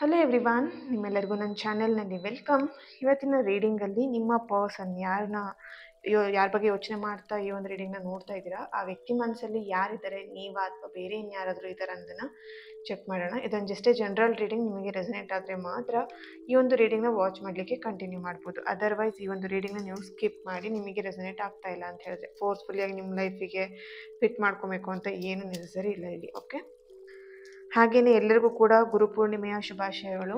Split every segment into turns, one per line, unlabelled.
Hello everyone, ನಿಮ್ಮೆಲ್ಲರಿಗೂ ನನ್ನ ಚಾನೆಲ್ನಲ್ಲಿ ವೆಲ್ಕಮ್. ಇವತ್ತಿನ ರೀಡಿಂಗಲ್ಲಿ ನಿಮ್ಮ ಪರ್ಸನ್ ಯಾರ ಬಗ್ಗೆ ಯೋಚನೆ ಮಾಡ್ತಾ ಈ ಒಂದು ರೀಡಿಂಗ್ನ ನೋಡ್ತಾ ಇದ್ದೀರಾ, ಆ ವ್ಯಕ್ತಿ ಮನಸ್ಸಲ್ಲಿ ಯಾರಿದ್ದಾರೆ, ನೀವಾ ಅಥವಾ ಬೇರೆ ಇನ್ಯಾರಾದರೂ ಇದ್ದಾರೆ ಅನ್ನೋದನ್ನು ಚೆಕ್ ಮಾಡೋಣ. ಇದೊಂದು ಜಸ್ಟ್ ಜನರಲ್ ರೀಡಿಂಗ್. ನಿಮಗೆ ರೆಸನೇಟ್ ಆದರೆ ಮಾತ್ರ ಈ ಒಂದು ರೀಡಿಂಗ್ನ ವಾಚ್ ಮಾಡಲಿಕ್ಕೆ ಕಂಟಿನ್ಯೂ ಮಾಡ್ಬೋದು. ಅದರ್ವೈಸ್ ಈ ಒಂದು ರೀಡಿಂಗ್ನ ನೀವು ಸ್ಕಿಪ್ ಮಾಡಿ, ನಿಮಗೆ ರೆಸನೇಟ್ ಆಗ್ತಾ ಇಲ್ಲ ಅಂತ ಹೇಳಿದ್ರೆ ಫೋರ್ಸ್ಫುಲ್ಲಿಯಾಗಿ ನಿಮ್ಮ ಲೈಫಿಗೆ ಫಿಟ್ ಮಾಡ್ಕೊಬೇಕು ಅಂತ ಏನು ನೆಸಸರಿ ಇಲ್ಲ ಇಲ್ಲಿ. ಓಕೆ, ಹಾಗೆಯೇ ಎಲ್ಲರಿಗೂ ಕೂಡ ಗುರುಪೂರ್ಣಿಮೆಯ ಶುಭಾಶಯಗಳು.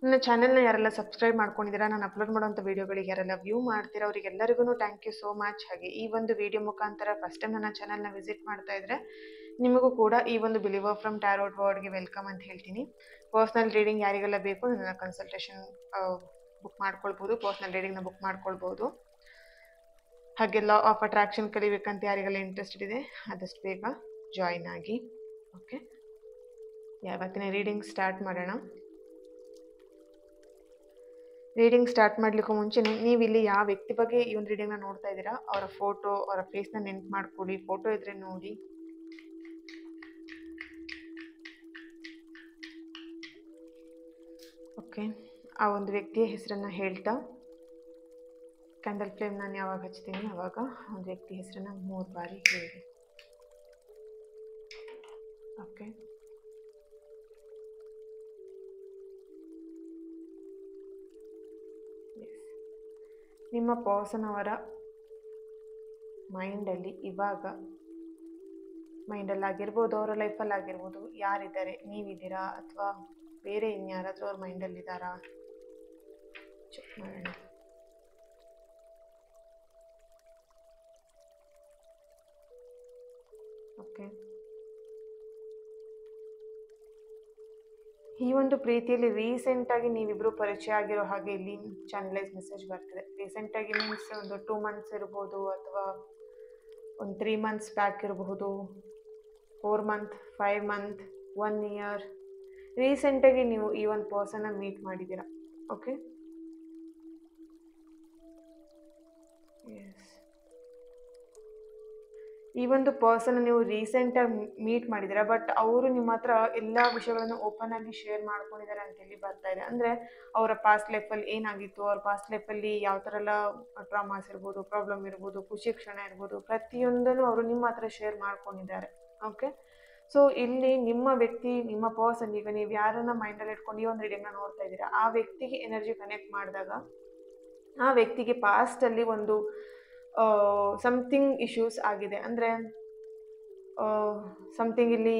ನನ್ನ ಚಾನೆಲ್ನ ಯಾರೆಲ್ಲ ಸಬ್ಸ್ಕ್ರೈಬ್ ಮಾಡ್ಕೊಂಡಿದ್ದೀರಾ, ನಾನು ಅಪ್ಲೋಡ್ ಮಾಡೋಂಥ ವೀಡಿಯೋಗಳಿಗೆ ಯಾರೆಲ್ಲ ವ್ಯೂ ಮಾಡ್ತೀರಾ, ಅವರಿಗೆಲ್ಲರಿಗೂ ಥ್ಯಾಂಕ್ ಯು ಸೋ ಮಚ್. ಹಾಗೆ ಈ ಒಂದು ವಿಡಿಯೋ ಮುಖಾಂತರ ಫಸ್ಟ್ ಟೈಮ್ ನನ್ನ ಚಾನಲ್ನ ವಿಸಿಟ್ ಮಾಡ್ತಾ ಇದ್ರೆ ನಿಮಗೂ ಕೂಡ ಈ ಒಂದು ಬಿಲೀವರ್ ಫ್ರಮ್ ಟ್ಯಾರೋಟ್ ವರ್ಡ್ಗೆ ವೆಲ್ಕಮ್ ಅಂತ ಹೇಳ್ತೀನಿ. ಪರ್ಸ್ನಲ್ ರೀಡಿಂಗ್ ಯಾರಿಗೆಲ್ಲ ಬೇಕು ನನ್ನ ಕನ್ಸಲ್ಟೇಷನ್ ಬುಕ್ ಮಾಡ್ಕೊಳ್ಬೋದು, ಪರ್ಸ್ನಲ್ ರೀಡಿಂಗ್ನ ಬುಕ್ ಮಾಡ್ಕೊಳ್ಬೋದು. ಹಾಗೆ ಲಾ ಆಫ್ ಅಟ್ರಾಕ್ಷನ್ ಕಲಿಬೇಕಂತ ಯಾರಿಗೆಲ್ಲ ಇಂಟ್ರೆಸ್ಟೆಡ್ ಇದೆ ಆದಷ್ಟು ಬೇಗ ಜಾಯಿನ್ ಆಗಿ. ಓಕೆ, ಯಾವತ್ತಿನ ರೀಡಿಂಗ್ ಸ್ಟಾರ್ಟ್ ಮಾಡೋಣ. ರೀಡಿಂಗ್ ಸ್ಟಾರ್ಟ್ ಮಾಡಲಿಕ್ಕೂ ಮುಂಚೆನೇ ನೀವು ಇಲ್ಲಿ ಯಾವ ವ್ಯಕ್ತಿ ಬಗ್ಗೆ ಈ ಒಂದು ರೀಡಿಂಗ್ನ ನೋಡ್ತಾ ಇದ್ದೀರಾ, ಅವರ ಫೋಟೋ, ಅವರ ಫೇಸ್ನ ನೆನ್ಪು ಮಾಡ್ಕೊಳ್ಳಿ. ಫೋಟೋ ಇದ್ರೆ ನೋಡಿ. ಓಕೆ, ಆ ಒಂದು ವ್ಯಕ್ತಿಯ ಹೆಸರನ್ನು ಹೇಳ್ತಾ ಕ್ಯಾಂಡಲ್ ಫ್ಲೇಮ್ ನಾನು ಯಾವಾಗ ಹಚ್ತೀನಿ ಆವಾಗ ಒಂದು ವ್ಯಕ್ತಿ ಹೆಸರನ್ನು 3 ಬಾರಿ ಹೇಳಿ. ಓಕೆ, ನಿಮ್ಮ ಪರ್ಸನ್ ಅವರ ಮೈಂಡಲ್ಲಿ ಇವಾಗ, ಮೈಂಡಲ್ಲಾಗಿರ್ಬೋದು, ಅವರ ಲೈಫಲ್ಲಿ ಆಗಿರ್ಬೋದು, ಯಾರಿದ್ದಾರೆ, ನೀವಿದ್ದೀರಾ ಅಥವಾ ಬೇರೆ ಇನ್ಯಾರಾದರೂ ಅವ್ರ ಮೈಂಡಲ್ಲಿದ್ದಾರಾ ಚೆಕ್ ಮಾಡೋಣ. ಓಕೆ, ಈ ಒಂದು ಪ್ರೀತಿಯಲ್ಲಿ ರೀಸೆಂಟಾಗಿ ನೀವಿಬ್ಬರು ಪರಿಚಯ ಆಗಿರೋ ಹಾಗೆ ಇಲ್ಲಿ ಚಾನಲೈಸ್ ಮೆಸೇಜ್ ಬರ್ತಿದೆ. ರೀಸೆಂಟಾಗಿ ಮೀನ್ಸ್ ಒಂದು 2 months ಇರ್ಬೋದು, ಅಥವಾ ಒಂದು 3 months ಬ್ಯಾಕ್ ಇರಬಹುದು, 4 months, 5 months, 1 year. ರೀಸೆಂಟಾಗಿ ನೀವು ಈ ಒಂದು ಪರ್ಸನ್ನ ಮೀಟ್ ಮಾಡಿದ್ದೀರಾ. ಓಕೆ, ಎಸ್, ಈ ಒಂದು ಪರ್ಸನ್ ನೀವು ರೀಸೆಂಟಾಗಿ ಮೀಟ್ ಮಾಡಿದ್ದೀರಾ. ಬಟ್ ಅವರು ನಿಮ್ಮ ಹತ್ರ ಎಲ್ಲ ವಿಷಯಗಳನ್ನು ಓಪನ್ ಆಗಿ ಶೇರ್ ಮಾಡ್ಕೊಂಡಿದ್ದಾರೆ ಅಂತೇಳಿ ಬರ್ತಾ ಇದೆ. ಅಂದರೆ ಅವರ ಪಾಸ್ಟ್ ಲೈಫಲ್ಲಿ ಏನಾಗಿತ್ತು, ಅವ್ರ ಪಾಸ್ಟ್ ಲೈಫಲ್ಲಿ ಯಾವ ಥರ ಎಲ್ಲ ಟ್ರಾಮಾಸ್ ಇರ್ಬೋದು, ಪ್ರಾಬ್ಲಮ್ ಇರ್ಬೋದು, ಖುಷಿ ಕ್ಷಣ ಇರ್ಬೋದು, ಪ್ರತಿಯೊಂದನ್ನು ಅವರು ನಿಮ್ಮ ಹತ್ರ ಶೇರ್ ಮಾಡ್ಕೊಂಡಿದ್ದಾರೆ. ಓಕೆ, ಸೊ ಇಲ್ಲಿ ನಿಮ್ಮ ವ್ಯಕ್ತಿ, ನಿಮ್ಮ ಪರ್ಸನ್, ಈಗ ನೀವು ಯಾರನ್ನ ಮೈಂಡಲ್ಲಿ ಇಟ್ಕೊಂಡು ಈ ಒಂದು ರೀಡಿಂಗ್ನ ನೋಡ್ತಾ ಇದ್ದೀರಾ, ಆ ವ್ಯಕ್ತಿಗೆ ಎನರ್ಜಿ ಕನೆಕ್ಟ್ ಮಾಡಿದಾಗ ಆ ವ್ಯಕ್ತಿಗೆ ಪಾಸ್ಟಲ್ಲಿ ಒಂದು ಸಮಥಿಂಗ್ ಇಶ್ಯೂಸ್ ಆಗಿದೆ. ಅಂದರೆ ಸಮಥಿಂಗ್ ಇಲ್ಲಿ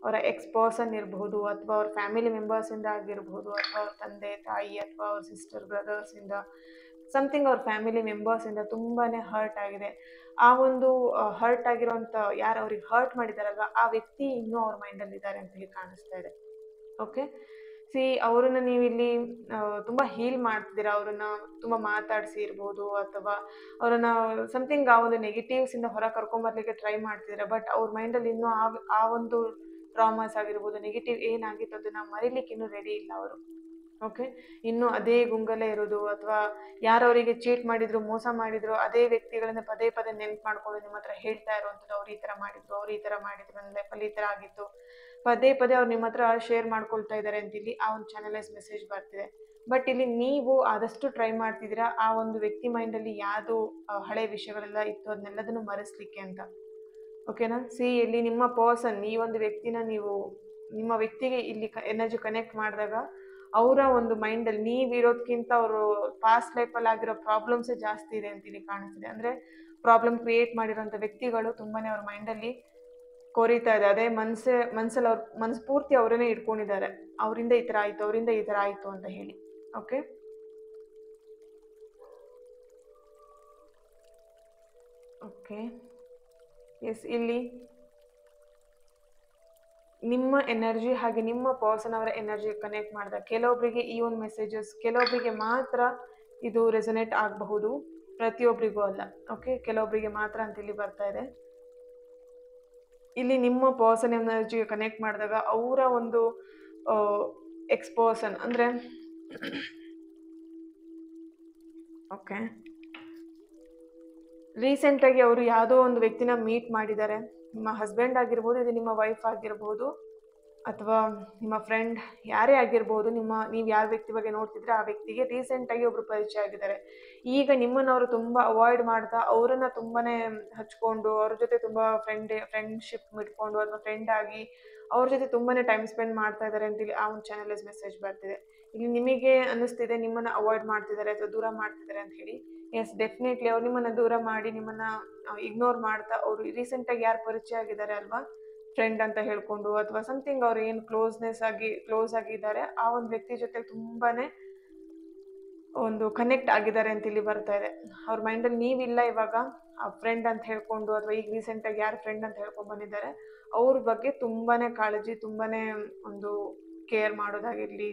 ಅವರ ಎಕ್ಸ್ ಪರ್ಸನ್ ಇರಬಹುದು, ಅಥವಾ ಅವ್ರ ಫ್ಯಾಮಿಲಿ ಮೆಂಬರ್ಸಿಂದ ಆಗಿರ್ಬೋದು, ಅಥವಾ ಅವ್ರ ತಂದೆ ತಾಯಿ ಅಥವಾ ಅವ್ರ ಸಿಸ್ಟರ್ ಬ್ರದರ್ಸಿಂದ, ಸಮಥಿಂಗ್ ಅವ್ರ ಫ್ಯಾಮಿಲಿ ಮೆಂಬರ್ಸಿಂದ ತುಂಬಾ ಹರ್ಟ್ ಆಗಿದೆ. ಆ ಒಂದು ಹರ್ಟ್ ಆಗಿರೋಂಥ ಯಾರು ಅವ್ರಿಗೆ ಹರ್ಟ್ ಮಾಡಿದಾರಲ್ವ, ಆ ವ್ಯಕ್ತಿ ಇನ್ನೂ ಅವ್ರ ಮೈಂಡಲ್ಲಿದ್ದಾರೆ ಅಂತೇಳಿ ಕಾಣಿಸ್ತಾ ಇದೆ. ಓಕೆ, ಅವರನ್ನು ನೀವಿಲ್ಲಿ ತುಂಬ ಹೀಲ್ ಮಾಡ್ತಿದ್ದೀರಾ. ಅವರನ್ನು ತುಂಬ ಮಾತಾಡಿಸಿ ಇರ್ಬೋದು, ಅಥವಾ ಅವರನ್ನು ಸಮಥಿಂಗ್ ಆ ಒಂದು ನೆಗೆಟಿವ್ಸಿಂದ ಹೊರ ಕರ್ಕೊಂಬರ್ಲಿಕ್ಕೆ ಟ್ರೈ ಮಾಡ್ತಿದ್ದೀರಾ. ಬಟ್ ಅವ್ರ ಮೈಂಡಲ್ಲಿ ಇನ್ನೂ ಆ ಒಂದು ಟ್ರಾಮಾಸ್ ಆಗಿರ್ಬೋದು, ನೆಗೆಟಿವ್ ಏನಾಗಿತ್ತು ಅದನ್ನು ಮರಿಲಿಕ್ಕೆ ಇನ್ನೂ ರೆಡಿ ಇಲ್ಲ ಅವರು. ಓಕೆ, ಇನ್ನೂ ಅದೇ ಗುಂಗಲ್ಲೇ ಇರೋದು, ಅಥವಾ ಯಾರು ಅವರಿಗೆ ಚೀಟ್ ಮಾಡಿದ್ರು, ಮೋಸ ಮಾಡಿದ್ರು, ಅದೇ ವ್ಯಕ್ತಿಗಳನ್ನ ಪದೇ ಪದೇ ನೆನ್ಪು ಮಾಡ್ಕೊಂಡು ನಿಮ್ಮ ಹತ್ರ ಹೇಳ್ತಾ ಇರುವಂಥದ್ದು, ಅವ್ರು ಈ ಥರ ಮಾಡಿದ್ರು, ಅವ್ರು ಈ ಥರ ಮಾಡಿದ್ರು, ನನ್ನ ಲೈಫಲ್ಲಿ ಈ ಥರ ಆಗಿತ್ತು, ಪದೇ ಪದೇ ಅವ್ರು ನಿಮ್ಮ ಹತ್ರ ಶೇರ್ ಮಾಡ್ಕೊಳ್ತಾ ಇದ್ದಾರೆ ಅಂತ ಇಲ್ಲಿ ಆ ಒಂದು ಚಾನಲೈಸ್ ಮೆಸೇಜ್ ಬರ್ತಿದೆ. ಬಟ್ ಇಲ್ಲಿ ನೀವು ಆದಷ್ಟು ಟ್ರೈ ಮಾಡ್ತಿದ್ದೀರಾ ಆ ಒಂದು ವ್ಯಕ್ತಿ ಮೈಂಡಲ್ಲಿ ಯಾವುದು ಹಳೆ ವಿಷಯಗಳೆಲ್ಲ ಇತ್ತು ಅದನ್ನೆಲ್ಲದನ್ನು ಮರೆಸ್ಲಿಕ್ಕೆ ಅಂತ. ಓಕೆನಾ, ಇಲ್ಲಿ ನಿಮ್ಮ ಪರ್ಸನ್, ಈ ಒಂದು ವ್ಯಕ್ತಿನ ನೀವು ನಿಮ್ಮ ವ್ಯಕ್ತಿಗೆ ಇಲ್ಲಿ ಎನರ್ಜಿ ಕನೆಕ್ಟ್ ಮಾಡಿದಾಗ ಅವರ ಒಂದು ಮೈಂಡಲ್ಲಿ ನೀವಿರೋದಕ್ಕಿಂತ ಅವರು ಪಾಸ್ಟ್ ಲೈಫಲ್ಲಿ ಆಗಿರೋ ಪ್ರಾಬ್ಲಮ್ಸೇ ಜಾಸ್ತಿ ಇದೆ ಅಂತ ಇಲ್ಲಿ ಕಾಣಿಸ್ತಿದೆ. ಅಂದರೆ ಪ್ರಾಬ್ಲಮ್ ಕ್ರಿಯೇಟ್ ಮಾಡಿರೋಂಥ ವ್ಯಕ್ತಿಗಳು ತುಂಬಾ ಅವ್ರ ಮೈಂಡಲ್ಲಿ ಕೊರಿತಾ ಇದೆ. ಅದೇ ಮನಸ್ಸಲ್ಲಿ ಅವ್ರ ಮನಸ್ಸು ಪೂರ್ತಿ ಅವರನ್ನೇ ಇಟ್ಕೊಂಡಿದ್ದಾರೆ, ಅವರಿಂದ ಈ ಥರ ಆಯಿತು, ಅವರಿಂದ ಈ ಥರ ಆಯಿತು ಅಂತ ಹೇಳಿ. ಓಕೆ, ಓಕೆ, ಎಸ್, ಇಲ್ಲಿ ನಿಮ್ಮ ಎನರ್ಜಿ ಹಾಗೆ ನಿಮ್ಮ ಪರ್ಸನ್ ಅವರ ಎನರ್ಜಿ ಕನೆಕ್ಟ್ ಮಾಡಿದಾಗ ಕೆಲವೊಬ್ಬರಿಗೆ ಈ ಒಂದು ಮೆಸೇಜಸ್, ಕೆಲವೊಬ್ಬರಿಗೆ ಮಾತ್ರ ಇದು ರೆಸನೇಟ್ ಆಗಬಹುದು, ಪ್ರತಿಯೊಬ್ಬರಿಗೂ ಅಲ್ಲ. ಓಕೆ, ಕೆಲವೊಬ್ಬರಿಗೆ ಮಾತ್ರ ಅಂತ ಇಲ್ಲಿ ಬರ್ತಾ ಇದೆ. ಇಲ್ಲಿ ನಿಮ್ಮ ಪರ್ಸನ್ ಎನರ್ಜಿಗೆ ಕನೆಕ್ಟ್ ಮಾಡಿದಾಗ ಅವರ ಒಂದು ಎಕ್ಸ್ ಪರ್ಸನ್, ಅಂದರೆ ಓಕೆ, ರೀಸೆಂಟಾಗಿ ಅವರು ಯಾವುದೋ ಒಂದು ವ್ಯಕ್ತಿನ ಮೀಟ್ ಮಾಡಿದ್ದಾರೆ. ನಿಮ್ಮ ಹಸ್ಬೆಂಡ್ ಆಗಿರ್ಬೋದು, ಇದು ನಿಮ್ಮ ವೈಫ್ ಆಗಿರ್ಬೋದು, ಅಥವಾ ನಿಮ್ಮ ಫ್ರೆಂಡ್ ಯಾರೇ ಆಗಿರ್ಬೋದು, ನೀವು ಯಾವ ವ್ಯಕ್ತಿ ಬಗ್ಗೆ ನೋಡ್ತಿದ್ರೆ ಆ ವ್ಯಕ್ತಿಗೆ ರೀಸೆಂಟಾಗಿ ಒಬ್ರು ಪರಿಚಯ ಆಗಿದ್ದಾರೆ. ಈಗ ನಿಮ್ಮನ್ನು ಅವರು ತುಂಬ ಅವಾಯ್ಡ್ ಮಾಡ್ತಾ ಅವರನ್ನ ತುಂಬಾನೇ ಹಚ್ಕೊಂಡು ಅವ್ರ ಜೊತೆ ತುಂಬ ಫ್ರೆಂಡ್ಶಿಪ್ ಇಟ್ಕೊಂಡು ಅಥವಾ ಫ್ರೆಂಡ್ ಆಗಿ ಅವ್ರ ಜೊತೆ ತುಂಬಾನೇ ಟೈಮ್ ಸ್ಪೆಂಡ್ ಮಾಡ್ತಾ ಇದ್ದಾರೆ ಅಂತೇಳಿ ಆ ಒಂದು ಚಾನಲ್ ಮೆಸೇಜ್ ಬರ್ತಿದೆ. ಇಲ್ಲಿ ನಿಮಗೆ ಅನ್ನಿಸ್ತಿದೆ ನಿಮ್ಮನ್ನ ಅವಾಯ್ಡ್ ಮಾಡ್ತಿದ್ದಾರೆ ಅಥವಾ ದೂರ ಮಾಡ್ತಿದ್ದಾರೆ ಅಂತ ಹೇಳಿ. ಎಸ್, ಡೆಫಿನೆಟ್ಲಿ ಅವ್ರು ನಿಮ್ಮನ್ನ ದೂರ ಮಾಡಿ ನಿಮ್ಮನ್ನ ಇಗ್ನೋರ್ ಮಾಡ್ತಾ ಅವರು ರೀಸೆಂಟಾಗಿ ಯಾರು ಪರಿಚಯ ಆಗಿದ್ದಾರೆ ಅಲ್ವಾ, ಫ್ರೆಂಡ್ ಅಂತ ಹೇಳ್ಕೊಂಡು ಅಥವಾ ಸಮಥಿಂಗ್ ಅವ್ರು ಏನು ಕ್ಲೋಸ್ ಆಗಿದ್ದಾರೆ ಆ ಒಂದು ವ್ಯಕ್ತಿ ಜೊತೆ ತುಂಬಾನೇ ಒಂದು ಕನೆಕ್ಟ್ ಆಗಿದ್ದಾರೆ ಅಂತ ಇಲ್ಲಿ ಬರ್ತಾ ಇದೆ. ಅವ್ರ ಮೈಂಡಲ್ಲಿ ನೀವಿಲ್ಲ ಇವಾಗ, ಆ ಫ್ರೆಂಡ್ ಅಂತ ಹೇಳ್ಕೊಂಡು ಅಥವಾ ಈಗ ರೀಸೆಂಟಾಗಿ ಯಾರು ಫ್ರೆಂಡ್ ಅಂತ ಹೇಳ್ಕೊಂಡು ಬಂದಿದ್ದಾರೆ ಅವ್ರ ಬಗ್ಗೆ ತುಂಬಾನೇ ಕಾಳಜಿ, ತುಂಬಾನೇ ಒಂದು ಕೇರ್ ಮಾಡೋದಾಗಿರ್ಲಿ,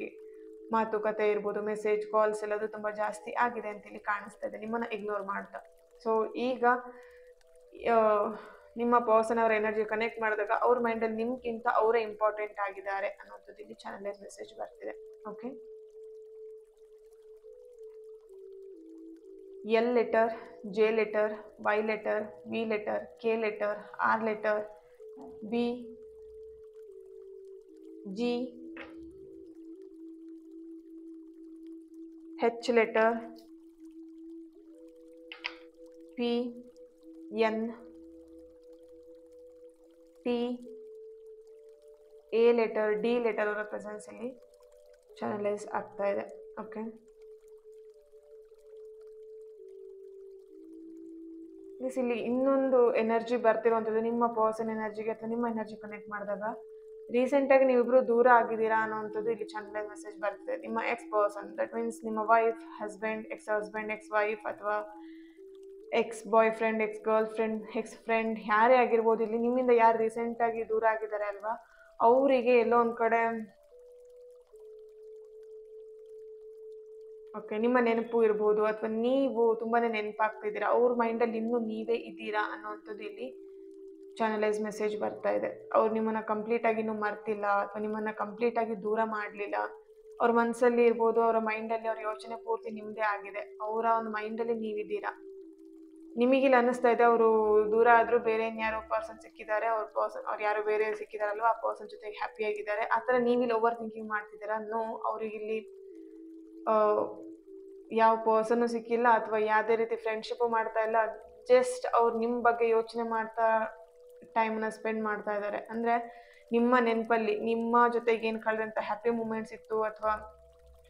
ಮಾತುಕತೆ ಇರ್ಬೋದು, ಮೆಸೇಜ್ ಕಾಲ್ಸ್ ಎಲ್ಲದು ತುಂಬ ಜಾಸ್ತಿ ಆಗಿದೆ ಅಂತ ಇಲ್ಲಿ ಕಾಣಿಸ್ತಾ ಇದೆ ನಿಮ್ಮನ್ನ ಇಗ್ನೋರ್ ಮಾಡ್ತಾ. ಸೊ ಈಗ ನಿಮ್ಮ ಪರ್ಸನ್ ಅವರ ಎನರ್ಜಿ ಕನೆಕ್ಟ್ ಮಾಡಿದಾಗ ಅವ್ರ ಮೈಂಡಲ್ಲಿ ನಿಮ್ಗಿಂತ ಅವರೇ ಇಂಪಾರ್ಟೆಂಟ್ ಆಗಿದ್ದಾರೆ ಅನ್ನೋಂಥದ್ದು ಇಲ್ಲಿ ಚಾನಲ್ ಮೆಸೇಜ್ ಬರ್ತಿದೆ. Okay, L letter, J letter, Y letter, V letter, K letter, R letter, B, G, H letter, P, N, T, A letter, D letter ಅವರ ಪ್ರೆಸೆನ್ಸ್ ಇಲ್ಲಿ ಚಾನಲೈಸ್ ಆಗ್ತಾ ಇದೆ. ಓಕೆ, ಇಲ್ಲಿ ಇನ್ನೊಂದು ಎನರ್ಜಿ ಬರ್ತಿರುವಂಥದ್ದು ನಿಮ್ಮ ಪರ್ಸನ್ ಎನರ್ಜಿಗೆ ಅಥವಾ ನಿಮ್ಮ ಎನರ್ಜಿ ಕನೆಕ್ಟ್ ಮಾಡಿದಾಗ ರೀಸೆಂಟಾಗಿ ನೀವಿಬ್ರು ದೂರ ಆಗಿದ್ದೀರಾ ಅನ್ನೋವಂಥದ್ದು ಇಲ್ಲಿ ಚಾನಲ್ ಮೆಸೇಜ್ ಬರ್ತಿದೆ. ನಿಮ್ಮ ಎಕ್ಸ್ ಪರ್ಸನ್, ದಟ್ ಮೀನ್ಸ್ ನಿಮ್ಮ ವೈಫ್, ಹಸ್ಬೆಂಡ್, ಎಕ್ಸ್ ವೈಫ್ ಅಥವಾ ex boyfriend, ex girlfriend, ex friend ಯಾರೇ ಆಗಿರ್ಬೋದು, ಇಲ್ಲಿ ನಿಮ್ಮಿಂದ ಯಾರು ರೀಸೆಂಟಾಗಿ ದೂರ ಆಗಿದ್ದಾರೆ ಅಲ್ವಾ ಅವರಿಗೆ ಎಲ್ಲೋ ಒಂದು ಕಡೆ ಓಕೆ ನಿಮ್ಮ ನೆನಪು ಇರ್ಬೋದು ಅಥವಾ ನೀವು ತುಂಬಾನೇ ನೆನಪಾಗ್ತಿದ್ದೀರಾ, ಅವ್ರ ಮೈಂಡಲ್ಲಿ ಇನ್ನೂ ನೀವೇ ಇದ್ದೀರಾ ಅನ್ನೋವಂಥದ್ದು ಇಲ್ಲಿ ಚಾನಲೈಸ್ ಮೆಸೇಜ್ ಬರ್ತಾ ಇದೆ. ಅವ್ರು ನಿಮ್ಮನ್ನ ಕಂಪ್ಲೀಟಾಗಿ ಇನ್ನೂ ಮರ್ತಿಲ್ಲ ಅಥವಾ ನಿಮ್ಮನ್ನ ಕಂಪ್ಲೀಟಾಗಿ ದೂರ ಮಾಡಲಿಲ್ಲ. ಅವ್ರ ಮನಸ್ಸಲ್ಲಿ ಇರ್ಬೋದು, ಅವರ ಮೈಂಡಲ್ಲಿ ಅವ್ರ ಯೋಚನೆ ಪೂರ್ತಿ ನಿಮ್ಮದೇ ಆಗಿದೆ. ಅವರ ಒಂದು ಮೈಂಡಲ್ಲಿ ನೀವಿದ್ದೀರಾ. ನಿಮಗಿಲ್ಲಿ ಅನ್ನಿಸ್ತಾ ಇದೆ ಅವರು ದೂರ ಆದರೂ ಬೇರೆ ಇನ್ಯಾರೋ ಪರ್ಸನ್ ಸಿಕ್ಕಿದ್ದಾರೆ, ಅವ್ರು ಯಾರೋ ಬೇರೆ ಸಿಕ್ಕಿದಾರಲ್ವ ಆ ಪರ್ಸನ್ ಜೊತೆಗೆ ಹ್ಯಾಪಿ ಆಗಿದ್ದಾರೆ. ಆ ಥರ ನೀವಿಲ್ಲಿ ಓವರ್ ಥಿಂಕಿಂಗ್ ಮಾಡ್ತಿದ್ದೀರಾ. ನೋ, ಅವ್ರಿಗಿಲ್ಲಿ ಯಾವ ಪರ್ಸನ್ನು ಸಿಕ್ಕಿಲ್ಲ ಅಥವಾ ಯಾವುದೇ ರೀತಿ ಫ್ರೆಂಡ್ಶಿಪ್ಪು ಮಾಡ್ತಾ ಇಲ್ಲ. ಜಸ್ಟ್ ಅವ್ರು ನಿಮ್ಮ ಬಗ್ಗೆ ಯೋಚನೆ ಮಾಡ್ತಾ ಟೈಮನ್ನ ಸ್ಪೆಂಡ್ ಮಾಡ್ತಾ ಇದ್ದಾರೆ. ಅಂದರೆ ನಿಮ್ಮ ನೆನಪಲ್ಲಿ ನಿಮ್ಮ ಜೊತೆಗೆ ಏನು ಕಳೆದಂಥ ಹ್ಯಾಪಿ ಮೂಮೆಂಟ್ಸ್ ಇತ್ತು ಅಥವಾ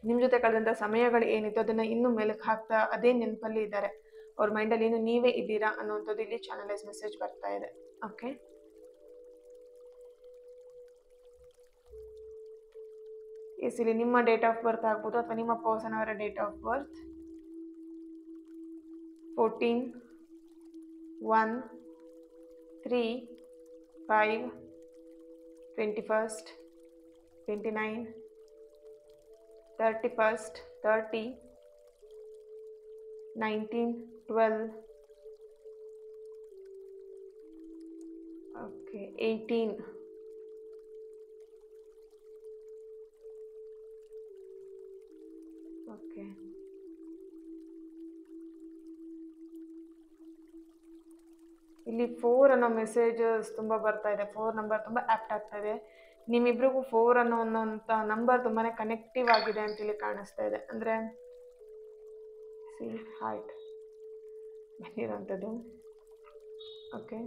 ನಿಮ್ಮ ಜೊತೆ ಕಳೆದಂಥ ಸಮಯಗಳು ಏನಿತ್ತು ಅದನ್ನು ಇನ್ನೂ ಮೆಲುಕು ಹಾಕ್ತಾ ಅದೇ ನೆನಪಲ್ಲಿ ಇದ್ದಾರೆ. ಅವ್ರ ಮೈಂಡಲ್ಲಿ ಇನ್ನು ನೀವೇ ಇದ್ದೀರಾ ಅನ್ನೋಂಥದ್ದು ಇಲ್ಲಿ ಚಾನಲೈಸ್ ಮೆಸೇಜ್ ಬರ್ತಾ ಇದೆ. ಓಕೆ, ಇಲ್ಲಿ ನಿಮ್ಮ ಡೇಟ್ ಆಫ್ ಬರ್ತ್ ಆಗ್ಬೋದು ಅಥವಾ ನಿಮ್ಮ ಪರ್ಸನ್ ಅವರ date of birth 14, 1, 3, 5, 21, 29, 30, 19, 12, okay, 18, okay. ಇಲ್ಲಿ 4 ಅನ್ನೋ ಮೆಸೇಜಸ್ ತುಂಬ ಬರ್ತಾ ಇದೆ. 4 ನಂಬರ್ ತುಂಬ ಆ್ಯಪ್ಟ್ ಆಗ್ತಾ ಇದೆ. ನಿಮ್ಮಿಬ್ರಿಗೂ 4 ಅನ್ನೋಂಥ ನಂಬರ್ ತುಂಬಾ ಕನೆಕ್ಟಿವ್ ಆಗಿದೆ ಅಂತೇಳಿ ಕಾಣಿಸ್ತಾ ಇದೆ. ಅಂದರೆ ಹಾರ್ಟ್ ಬಂದಿರೋಂಥದ್ದು. ಓಕೆ,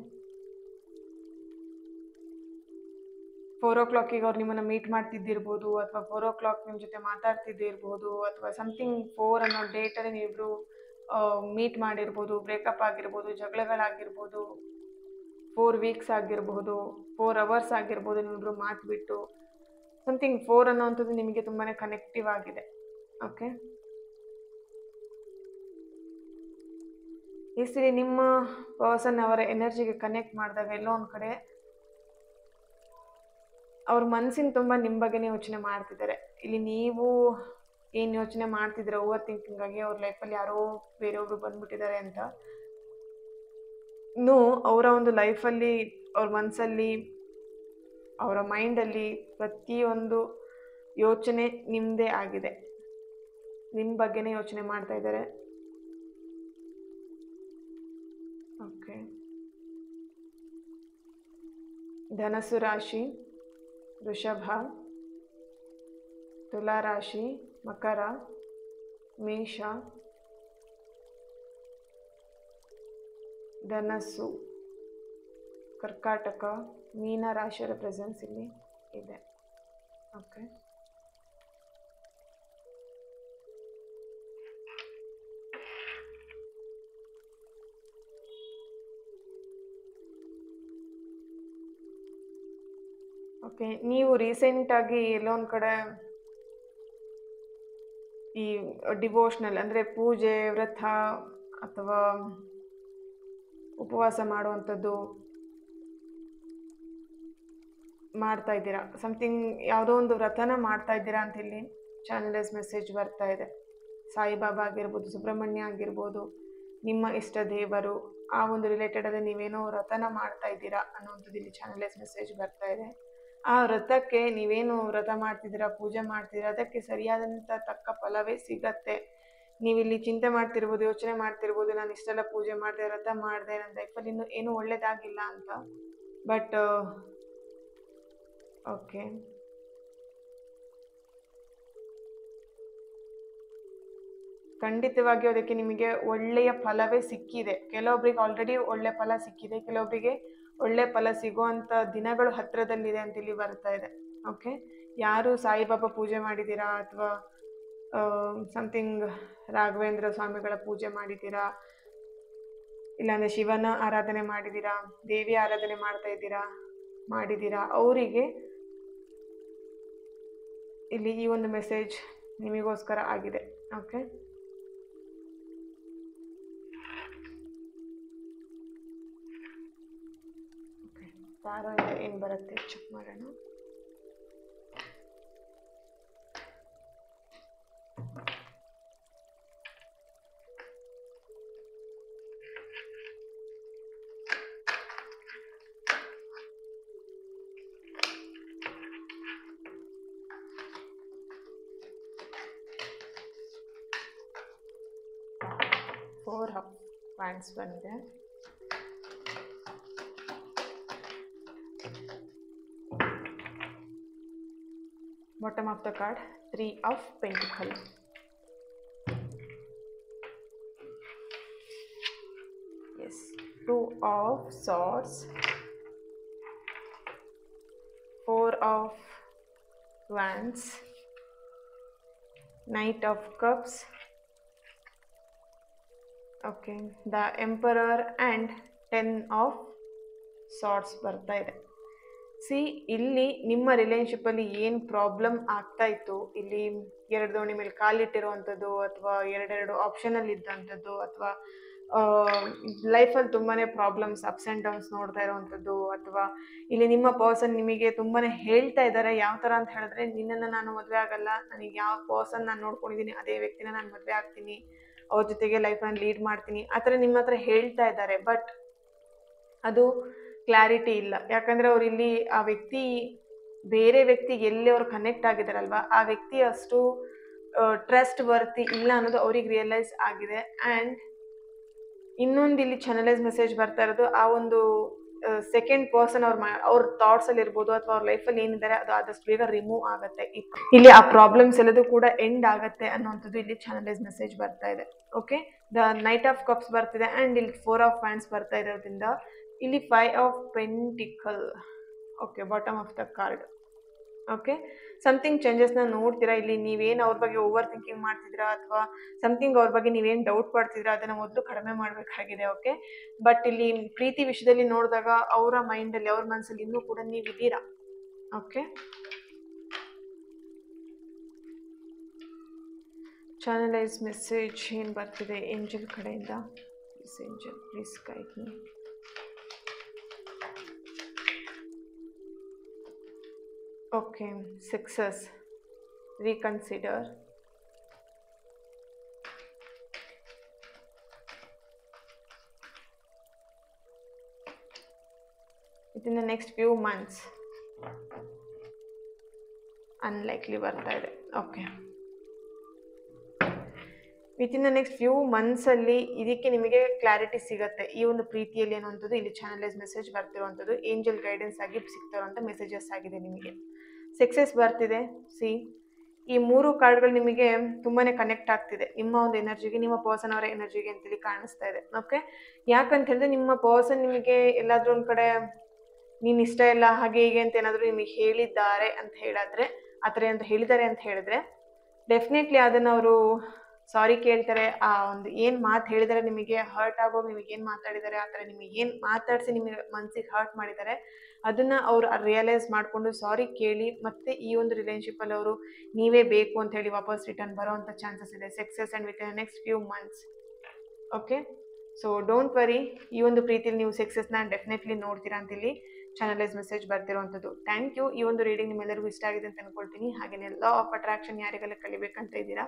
4 o'clock ಅವ್ರು ನಿಮ್ಮನ್ನು ಮೀಟ್ ಮಾಡ್ತಿದ್ದಿರ್ಬೋದು ಅಥವಾ 4 o'clock ನಿಮ್ಮ ಜೊತೆ ಮಾತಾಡ್ತಿದ್ದಿರ್ಬೋದು ಅಥವಾ ಸಮಥಿಂಗ್ 4 ಅನ್ನೋ ಡೇಟಲ್ಲಿ ನೀವಿಬ್ರು ಮೀಟ್ ಮಾಡಿರ್ಬೋದು, ಬ್ರೇಕಪ್ ಆಗಿರ್ಬೋದು, ಜಗಳಗಳಾಗಿರ್ಬೋದು, 4 weeks ಆಗಿರ್ಬೋದು, 4 hours ಆಗಿರ್ಬೋದು, ನೀವಿಬ್ರು ಮಾತು ಬಿಟ್ಟು ಸಮಥಿಂಗ್ 4 ಅನ್ನೋವಂಥದ್ದು ನಿಮಗೆ ತುಂಬಾ ಕನೆಕ್ಟಿವ್ ಆಗಿದೆ. ಓಕೆ, ಈ ಸರಿ ನಿಮ್ಮ ಪರ್ಸನ್ ಅವರ ಎನರ್ಜಿಗೆ ಕನೆಕ್ಟ್ ಮಾಡಿದಾಗ ಎಲ್ಲೋ ಒಂದು ಕಡೆ ಅವ್ರ ಮನಸ್ಸಿನ ತುಂಬ ನಿಮ್ಮ ಬಗ್ಗೆನೇ ಯೋಚನೆ ಮಾಡ್ತಿದ್ದಾರೆ. ಇಲ್ಲಿ ನೀವು ಏನು ಯೋಚನೆ ಮಾಡ್ತಿದ್ದೀರ ಓವರ್ ಥಿಂಕಿಂಗ್ ಆಗಿ ಅವ್ರ ಲೈಫಲ್ಲಿ ಯಾರೋ ಬೇರೆಯವರು ಬಂದ್ಬಿಟ್ಟಿದ್ದಾರೆ ಅಂತ, ನೋ, ಅವರ ಒಂದು ಲೈಫಲ್ಲಿ ಅವ್ರ ಮನಸ್ಸಲ್ಲಿ ಅವರ ಮೈಂಡಲ್ಲಿ ಪ್ರತಿಯೊಂದು ಯೋಚನೆ ನಿಮ್ಮದೇ ಆಗಿದೆ. ನಿಮ್ಮ ಬಗ್ಗೆನೇ ಯೋಚನೆ ಮಾಡ್ತಾ ಇದ್ದಾರೆ. ಓಕೆ, ಧನಸ್ಸು ರಾಶಿ, ವೃಷಭ, ತುಲಾ ರಾಶಿ, ಮಕರ, ಮೇಷ, ಧನಸ್ಸು, ಕರ್ಕಾಟಕ, ಮೀನ ರಾಶಿಯವರ ಪ್ರೆಸೆನ್ಸ್ ಇಲ್ಲಿ ಇದೆ. Okay, okay. ನೀವು ರೀಸೆಂಟಾಗಿ ಎಲ್ಲೋ ಒಂದು ಕಡೆ ಈ ಡಿವೋಷ್ನಲ್ ಅಂದರೆ ಪೂಜೆ, ವ್ರತ ಅಥವಾ ಉಪವಾಸ ಮಾಡುವಂಥದ್ದು ಮಾಡ್ತಾ ಇದ್ದೀರಾ, ಸಮಥಿಂಗ್ ಯಾವುದೋ ಒಂದು ವ್ರತನ ಮಾಡ್ತಾ ಇದ್ದೀರಾ ಅಂತ ಇಲ್ಲಿ ಚಾನಲೈಸ್ ಮೆಸೇಜ್ ಬರ್ತಾ ಇದೆ. ಸಾಯಿಬಾಬಾ ಆಗಿರ್ಬೋದು, ಸುಬ್ರಹ್ಮಣ್ಯ ಆಗಿರ್ಬೋದು, ನಿಮ್ಮ ಇಷ್ಟ ದೇವರು, ಆ ಒಂದು ರಿಲೇಟೆಡ್ ಆಗಿ ನೀವೇನೋ ವ್ರತನ ಮಾಡ್ತಾ ಇದ್ದೀರಾ ಅನ್ನೋಂಥದ್ದು ಇಲ್ಲಿ ಚಾನಲೈಸ್ ಮೆಸೇಜ್ ಬರ್ತಾ ಇದೆ. ಆ ವ್ರತಕ್ಕೆ ನೀವೇನು ವ್ರತ ಮಾಡ್ತಿದ್ದೀರಾ, ಪೂಜೆ ಮಾಡ್ತಿದ್ದೀರಾ, ಅದಕ್ಕೆ ಸರಿಯಾದಂಥ ತಕ್ಕ ಫಲವೇ ಸಿಗತ್ತೆ. ನೀವಿಲ್ಲಿ ಚಿಂತೆ ಮಾಡ್ತಿರ್ಬೋದು, ಯೋಚನೆ ಮಾಡ್ತಿರ್ಬೋದು, ನಾನು ಇಷ್ಟೆಲ್ಲ ಪೂಜೆ ಮಾಡಿದೆ, ವ್ರತ ಮಾಡಿದೆ, ನನ್ನ ಲೈಫಲ್ಲಿ ಇನ್ನೂ ಏನೂ ಒಳ್ಳೇದಾಗಿಲ್ಲ ಅಂತ. ಬಟ್ ಓಕೆ, ಖಂಡಿತವಾಗಿಯೂ ಅದಕ್ಕೆ ನಿಮಗೆ ಒಳ್ಳೆಯ ಫಲವೇ ಸಿಕ್ಕಿದೆ. ಕೆಲವೊಬ್ರಿಗೆ ಆಲ್ರೆಡಿ ಒಳ್ಳೆ ಫಲ ಸಿಕ್ಕಿದೆ, ಕೆಲವೊಬ್ಬರಿಗೆ ಒಳ್ಳೆ ಫಲ ಸಿಗುವಂಥ ದಿನಗಳು ಹತ್ತಿರದಲ್ಲಿದೆ ಅಂತ ಇಲ್ಲಿ ಬರ್ತಾ ಇದೆ. ಓಕೆ, ಯಾರು ಸಾಯಿಬಾಬಾ ಪೂಜೆ ಮಾಡಿದ್ದೀರಾ ಅಥವಾ ಸಮಥಿಂಗ್ ರಾಘವೇಂದ್ರ ಸ್ವಾಮಿಗಳ ಪೂಜೆ ಮಾಡಿದ್ದೀರಾ, ಇಲ್ಲಾಂದರೆ ಶಿವನ ಆರಾಧನೆ ಮಾಡಿದ್ದೀರಾ, ದೇವಿ ಆರಾಧನೆ ಮಾಡಿದ್ದೀರಾ, ಅವರಿಗೆ ಇಲ್ಲಿ ಈ ಒಂದು ಮೆಸೇಜ್ ನಿಮಗೋಸ್ಕರ ಆಗಿದೆ. ಓಕೆ, ತಾರೋ ಏನು ಬರುತ್ತೆ ಚೆಕ್ ಮಾಡೋಣ. ಫೋರ್ ಆಫ್ ವ್ಯಾಂಡ್ಸ್ ಬಂದಿದೆ. Bottom of the card, 3 of Pentacles. Yes, 2 of Swords, 4 of Wands, Knight of Cups. Okay, the Emperor and 10 of Swords ಬರ್ತಾ ಇದೆ. ಸಿ, ಇಲ್ಲಿ ನಿಮ್ಮ ರಿಲೇಶನ್ಶಿಪ್ಪಲ್ಲಿ ಏನು ಪ್ರಾಬ್ಲಮ್ ಆಗ್ತಾ ಇತ್ತು, ಇಲ್ಲಿ ಎರಡು ದೋಣಿ ಮೇಲೆ ಕಾಲಿಟ್ಟಿರುವಂಥದ್ದು, ಅಥವಾ ಎರಡೆರಡು ಆಪ್ಷನಲ್ಲಿ ಇದ್ದಂಥದ್ದು, ಅಥವಾ ಲೈಫಲ್ಲಿ ತುಂಬಾ ಪ್ರಾಬ್ಲಮ್ಸ್, ಅಪ್ಸ್ ಆ್ಯಂಡ್ ಡೌನ್ಸ್ ನೋಡ್ತಾ ಇರೋವಂಥದ್ದು, ಅಥವಾ ಇಲ್ಲಿ ನಿಮ್ಮ ಪರ್ಸನ್ ನಿಮಗೆ ತುಂಬಾ ಹೇಳ್ತಾ ಇದ್ದಾರೆ. ಯಾವ ಥರ ಅಂತ ಹೇಳಿದ್ರೆ, ನಿನ್ನನ್ನು ನಾನು ಮದುವೆ ಆಗಲ್ಲ, ನನಗೆ ಯಾವ ಪರ್ಸನ್ ನಾನು ನೋಡ್ಕೊಂಡಿದ್ದೀನಿ ಅದೇ ವ್ಯಕ್ತಿನ ನಾನು ಮದುವೆ ಆಗ್ತೀನಿ, ಅವ್ರ ಜೊತೆಗೆ ಲೈಫನ್ನು ಲೀಡ್ ಮಾಡ್ತೀನಿ, ಆ ಥರ ನಿಮ್ಮ ಹತ್ರ ಹೇಳ್ತಾ ಇದ್ದಾರೆ. ಬಟ್ ಅದು ಕ್ಲಾರಿಟಿ ಇಲ್ಲ. ಯಾಕಂದರೆ ಅವ್ರು ಇಲ್ಲಿ ಆ ವ್ಯಕ್ತಿ, ಬೇರೆ ವ್ಯಕ್ತಿಗೆ ಎಲ್ಲಿ ಅವ್ರು ಕನೆಕ್ಟ್ ಆಗಿದ್ದಾರಲ್ವ, ಆ ವ್ಯಕ್ತಿ ಅಷ್ಟು ಟ್ರಸ್ಟ್ ವರ್ತಿ ಇಲ್ಲ ಅನ್ನೋದು ಅವ್ರಿಗೆ ರಿಯಲೈಸ್ ಆಗಿದೆ. ಆ್ಯಂಡ್ ಇನ್ನೊಂದು ಇಲ್ಲಿ ಚಾನಲೈಸ್ ಮೆಸೇಜ್ ಬರ್ತಾ ಇರೋದು, ಆ ಒಂದು ಸೆಕೆಂಡ್ ಪರ್ಸನ್ ಅವ್ರ ಥಾಟ್ಸಲ್ಲಿ ಇರ್ಬೋದು, ಅಥವಾ ಅವ್ರ ಲೈಫಲ್ಲಿ ಏನಿದ್ದಾರೆ ಅದು ಆದಷ್ಟು ಬೇಗ ರಿಮೂವ್ ಆಗುತ್ತೆ. ಇಲ್ಲಿ ಆ ಪ್ರಾಬ್ಲಮ್ಸ್ ಎಲ್ಲದೂ ಕೂಡ ಎಂಡ್ ಆಗುತ್ತೆ ಅನ್ನೋಂಥದ್ದು ಇಲ್ಲಿ ಚಾನಲೈಸ್ ಮೆಸೇಜ್ ಬರ್ತಾ ಇದೆ. Okay, the knight of cups ಬರ್ತಿದೆ ಆ್ಯಂಡ್ ಇಲ್ಲಿ 4 ಆಫ್ ವ್ಯಾಂಡ್ಸ್ ಬರ್ತಾ ಇರೋದ್ರಿಂದ ಇಲ್ಲಿ 5 of pentacle. Okay, bottom of the card. Okay, something ಚೇಂಜಸ್ನ ನೋಡ್ತೀರಾ. ಇಲ್ಲಿ ನೀವೇನು ಅವ್ರ ಬಗ್ಗೆ ಓವರ್ ಥಿಂಕಿಂಗ್ ಮಾಡ್ತಿದ್ದೀರಾ, ಅಥವಾ ಸಮಥಿಂಗ್ ಅವ್ರ ಬಗ್ಗೆ ನೀವೇನು ಡೌಟ್ ಪಡ್ತಿದ್ದೀರಾ, ಅದನ್ನು ಮೊದಲು ಕಡಿಮೆ ಮಾಡಬೇಕಾಗಿದೆ. ಓಕೆ, ಬಟ್ ಇಲ್ಲಿ ಪ್ರೀತಿ ವಿಷಯದಲ್ಲಿ ನೋಡಿದಾಗ ಅವರ ಮೈಂಡಲ್ಲಿ, ಅವ್ರ ಮನಸ್ಸಲ್ಲಿ ಇನ್ನೂ ಕೂಡ ನೀವಿದ್ದೀರಾ. ಓಕೆ, ಚಾನಲೈಸ್ ಮೆಸೇಜ್ ಏನು ಬರ್ತಿದೆ ಏಂಜಲ್ ಕಡೆಯಿಂದ? Please angel, please guide me. Okay, success, reconsider. Within the next few months. Unlikely ಬರ್ತಾ ಇದೆ. Okay. Within the next few ಮಂತ್ಸಲ್ಲಿ ಇದಕ್ಕೆ ನಿಮಗೆ ಕ್ಲಾರಿಟಿ ಸಿಗುತ್ತೆ. ಈ ಒಂದು ಪ್ರೀತಿಯಲ್ಲಿ ಅನ್ನುವಂಥದ್ದು ಇಲ್ಲಿ ಚಾನಲೈಸ್ ಮೆಸೇಜ್ ಬರ್ತಿರುವಂಥದ್ದು ಏಂಜಲ್ ಗೈಡೆನ್ಸ್ ಆಗಿ ಸಿಗ್ತಿರುವಂಥ ಮೆಸೇಜಸ್ ಆಗಿದೆ ನಿಮಗೆ. ಸಕ್ಸಸ್ ಬರ್ತಿದೆ. ಸಿ, ಈ 3 ಕಾರ್ಡ್ಗಳು ನಿಮಗೆ ತುಂಬಾ ಕನೆಕ್ಟ್ ಆಗ್ತಿದೆ ನಿಮ್ಮ ಒಂದು ಎನರ್ಜಿಗೆ, ನಿಮ್ಮ ಪರ್ಸನ್ ಅವರ ಎನರ್ಜಿಗೆ ಅಂತೇಳಿ ಕಾಣಿಸ್ತಾ ಇದೆ. ಓಕೆ, ಯಾಕಂತ ಹೇಳಿದ್ರೆ ನಿಮ್ಮ ಪರ್ಸನ್ ನಿಮಗೆ ಎಲ್ಲಾದ್ರೂ ಒಂದು ಕಡೆ ನೀನು ಇಷ್ಟ ಇಲ್ಲ ಹಾಗೆ ಹೀಗೆ ಅಂತ ಏನಾದರೂ ನಿಮಗೆ ಹೇಳಿದ್ದಾರೆ ಅಂತ ಹೇಳಿದ್ರೆ, ಆ ಥರ ಅಂತ ಹೇಳಿದ್ದಾರೆ ಅಂತ ಹೇಳಿದ್ರೆ ಡೆಫಿನೆಟ್ಲಿ ಅದನ್ನು ಅವರು ಸಾರಿ ಕೇಳ್ತಾರೆ. ಆ ಒಂದು ಏನು ಮಾತು ಹೇಳಿದರೆ ನಿಮಗೆ ಹರ್ಟ್ ಆಗೋ, ನಿಮಗೆ ಏನು ಮಾತಾಡಿದ್ದಾರೆ, ಆ ಥರ ನಿಮಗೆ ಏನು ಮಾತಾಡಿಸಿ ನಿಮಗೆ ಮನಸ್ಸಿಗೆ ಹರ್ಟ್ ಮಾಡಿದ್ದಾರೆ ಅದನ್ನು ಅವರು ರಿಯಲೈಸ್ ಮಾಡಿಕೊಂಡು ಸಾರಿ ಕೇಳಿ ಮತ್ತೆ ಈ ಒಂದು ರಿಲೇಶನ್ಶಿಪ್ಪಲ್ಲಿ ಅವರು ನೀವೇ ಬೇಕು ಅಂತ ಹೇಳಿ ವಾಪಸ್ ರಿಟರ್ನ್ ಬರೋವಂಥ ಚಾನ್ಸಸ್ ಇದೆ. Success and with next few months. Okay, so don't worry, ಈ ಒಂದು ಪ್ರೀತಿಯಲ್ಲಿ ನೀವು ಸಕ್ಸಸ್ನ ಡೆಫಿನೆಟ್ಲಿ ನೋಡ್ತೀರಾ ಅಂತ ಇಲ್ಲಿ ಚಾನಲೈಸ್ ಮೆಸೇಜ್ ಬರ್ತಿರುವಂಥದ್ದು. Thank you. ಈ ಒಂದು ರೀಡಿಂಗ್ ನಿಮ್ಮೆಲ್ಲರಿಗೂ ಇಷ್ಟ ಆಗಿದೆ ಅಂತ ಅನ್ಕೊಳ್ತೀನಿ. ಹಾಗೆಯೇ ಲಾ ಆಫ್ ಅಟ್ರಾಕ್ಷನ್ ಯಾರಿಗೆಲ್ಲ ಕಲಿಬೇಕಂತ ಇದ್ದೀರಾ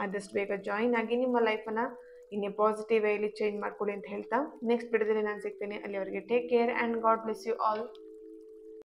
ಆದಷ್ಟು ಬೇಗ ಜಾಯಿನ್ ಆಗಿ ನಿಮ್ಮ ಲೈಫನ್ನು ಇನ್ನೇ ಪಾಸಿಟಿವ್ ವೇಲಿ ಚೇಂಜ್ ಮಾಡ್ಕೊಳ್ಳಿ ಅಂತ ಹೇಳ್ತಾ ನೆಕ್ಸ್ಟ್ ವಿಡಿಯೋದಲ್ಲಿ ನಾನು ಸಿಗ್ತೀನಿ. ಅಲ್ಲಿವರೆಗೆ take care and God bless you all.